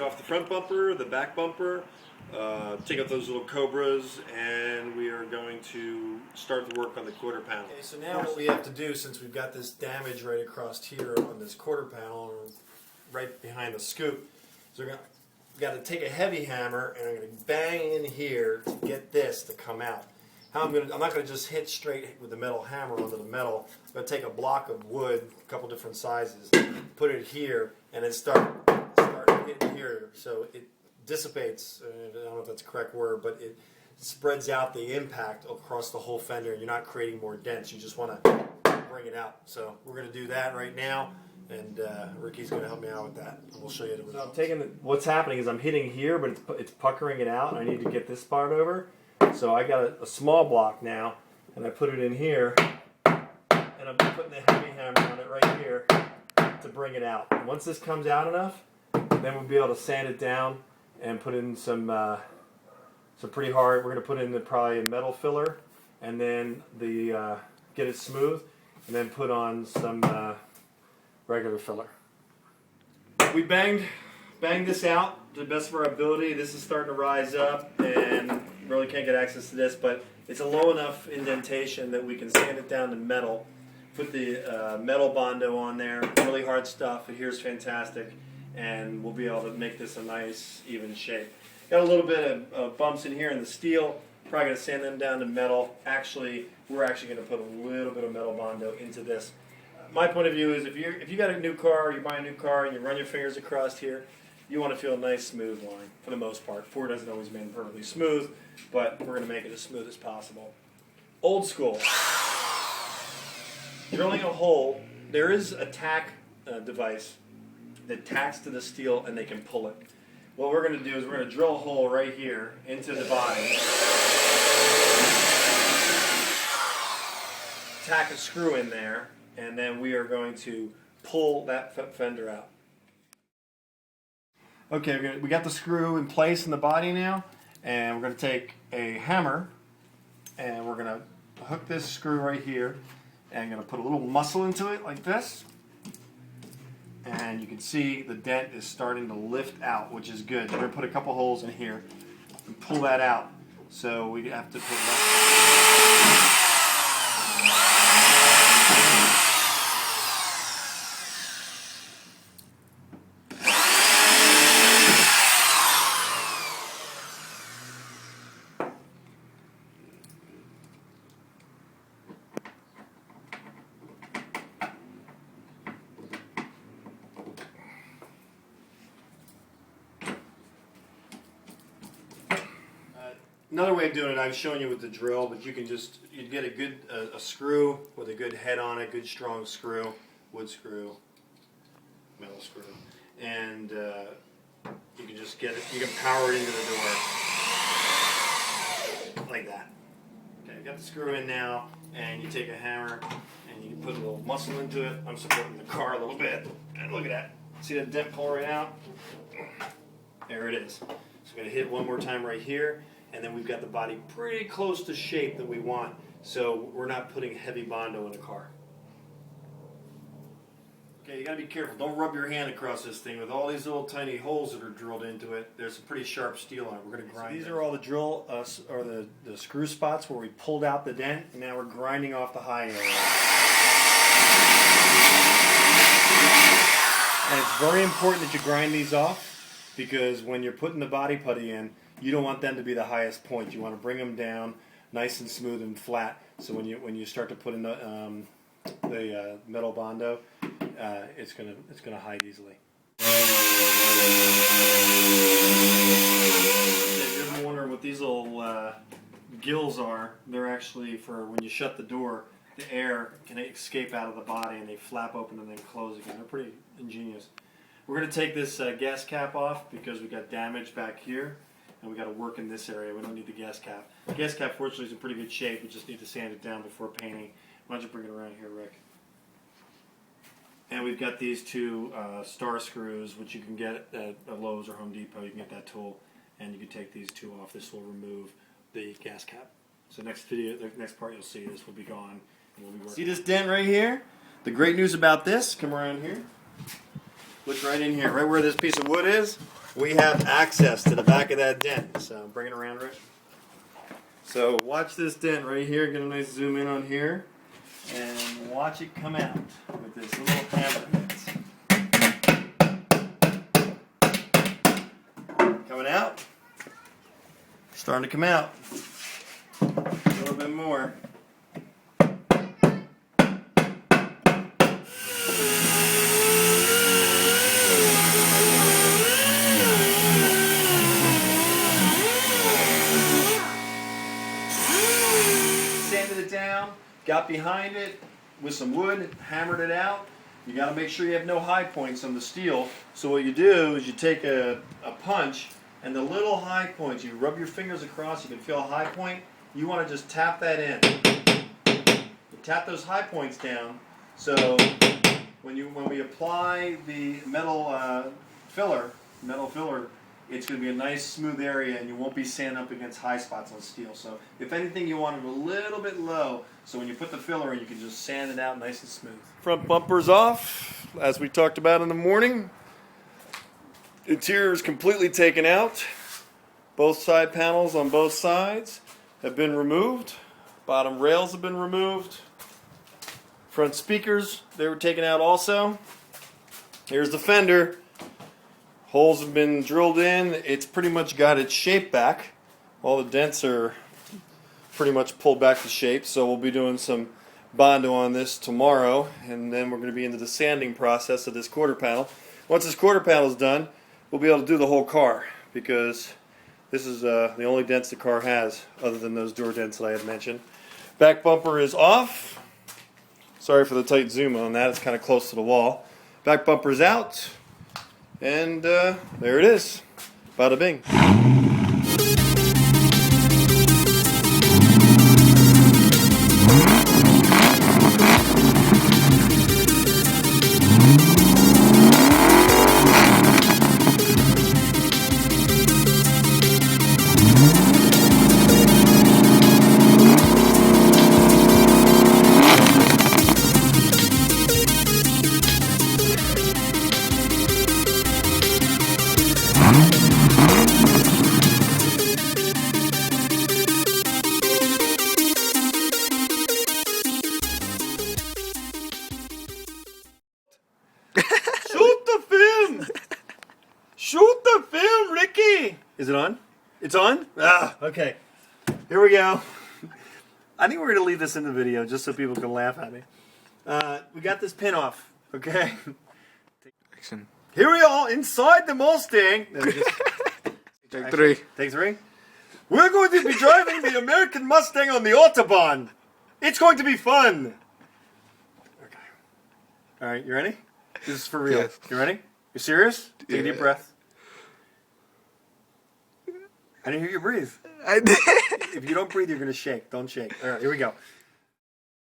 off the front bumper, the back bumper, take out those little Cobras, and we are going to start the work on the quarter panel. Okay, so now what we have to do, since we've got this damage right across here on this quarter panel, right behind the scoop, so we've got to take a heavy hammer and I'm going to bang in here to get this to come out. I'm not going to just hit straight with the metal hammer onto the metal. I'm going to take a block of wood, a couple different sizes, put it here, and then start hitting here so it dissipates. I don't know if that's the correct word, but it spreads out the impact across the whole fender. You're not creating more dents. You just want to bring it out. So we're going to do that right now, and Ricky's going to help me out with that. And we'll show you the results. So I'm taking what's happening is I'm hitting here, but it's puckering it out, and I need to get this part over. So I got a small block now, and I put it in here, and I'm putting the heavy hammer on it right here to bring it out. And once this comes out enough, then we'll be able to sand it down and put in some pretty hard. We're going to put in probably a metal filler, and then get it smooth, and then put on some regular filler. We banged this out to the best of our ability. This is starting to rise up, and really can't get access to this, but it's a low enough indentation that we can sand it down to metal. Put the metal Bondo on there, really hard stuff. Adheres fantastic, and we'll be able to make this a nice, even shape. Got a little bit of bumps in here in the steel. Probably going to sand them down to metal. Actually, we're actually going to put a little bit of metal Bondo into this. My point of view is if you got a new car, you buy a new car, and you run your fingers across here, you want to feel a nice smooth line for the most part. Ford doesn't always make it perfectly smooth, but we're going to make it as smooth as possible. Old school. Drilling a hole, there is a tack device that tacks to the steel and they can pull it. What we're going to do is we're going to drill a hole right here into the body, tack a screw in there, and then we are going to pull that fender out. Okay, we got the screw in place in the body now, and we're going to take a hammer, and we're going to hook this screw right here, and I'm going to put a little muscle into it like this, and you can see the dent is starting to lift out, which is good. We're going to put a couple holes in here and pull that out, so we have to put that. Another way of doing it, I've shown you with the drill, but you can you'd get a screw with a good head on it, good strong screw, wood screw, metal screw, and you can just get it, you can power it into the door, like that. Okay, I've got the screw in now, and you take a hammer, and you put a little muscle into it. I'm supporting the car a little bit, and look at that. See that dent pull right out? There it is. So I'm going to hit one more time right here. And then we've got the body pretty close to shape that we want, so we're not putting heavy Bondo in the car. Okay, you got to be careful. Don't rub your hand across this thing with all these little tiny holes that are drilled into it. There's some pretty sharp steel on it. We're going to grind. So these are all the drill or the screw spots where we pulled out the dent, and now we're grinding off the high area. And it's very important that you grind these off, because when you're putting the body putty in, you don't want them to be the highest point. You want to bring them down nice and smooth and flat. So when you start to put in the metal Bondo, it's gonna hide easily. If you're ever wondering what these little gills are, they're actually for when you shut the door, the air can escape out of the body and they flap open and then close again. They're pretty ingenious. We're going to take this gas cap off because we got damage back here. And we got to work in this area. We don't need the gas cap. The gas cap, fortunately, is in pretty good shape. We just need to sand it down before painting. Why don't you bring it around here, Rick? And we've got these two star screws, which you can get at Lowe's or Home Depot. You can get that tool, and you can take these two off. This will remove the gas cap. So next video, the next part you'll see, this will be gone, and we'll be working. See this dent right here? The great news about this, come around here. Look right in here, right where this piece of wood is. we have access to the back of that dent. So bring it around, Rich. So watch this dent right here. Get a nice zoom in on here. And watch it come out with this little hammer bit. Coming out. Starting to come out. A little bit more. Sanded it down, got behind it with some wood, hammered it out. You got to make sure you have no high points on the steel. So what you do is you take a punch, and the little high points, you rub your fingers across, you can feel a high point. You want to just tap that in. You tap those high points down, so when we apply the metal filler, it's going to be a nice smooth area, and you won't be sanding up against high spots on steel. So if anything, you want it a little bit low, so when you put the filler in, you can just sand it out nice and smooth. Front bumper's off, as we talked about in the morning. Interior is completely taken out. Both side panels on both sides have been removed. Bottom rails have been removed. Front speakers, they were taken out also. Here's the fender. Holes have been drilled in. It's pretty much got its shape back. All the dents are pretty much pulled back to shape, so we'll be doing some Bondo on this tomorrow, and then we're going to be into the sanding process of this quarter panel. Once this quarter panel is done, we'll be able to do the whole car, because this is the only dents the car has, other than those door dents that I had mentioned. Back bumper is off. Sorry for the tight zoom on that, it's kind of close to the wall. Back bumper is out. And there it is. Bada bing. Shoot the film! Shoot the film, Ricky! Is it on? It's on? Ah, okay. Here we go. I think we're going to leave this in the video just so people can laugh at me. We got this pin off, okay? Action. Here we are inside the Mustang. Take three. Take three? We're going to be driving the American Mustang on the Autobahn. It's going to be fun. Okay. All right, you ready? This is for real. Yes. You ready? You serious? Take a Yeah. deep breath. I didn't hear you breathe. I did. If you don't breathe, you're going to shake. Don't shake. All right, here we go.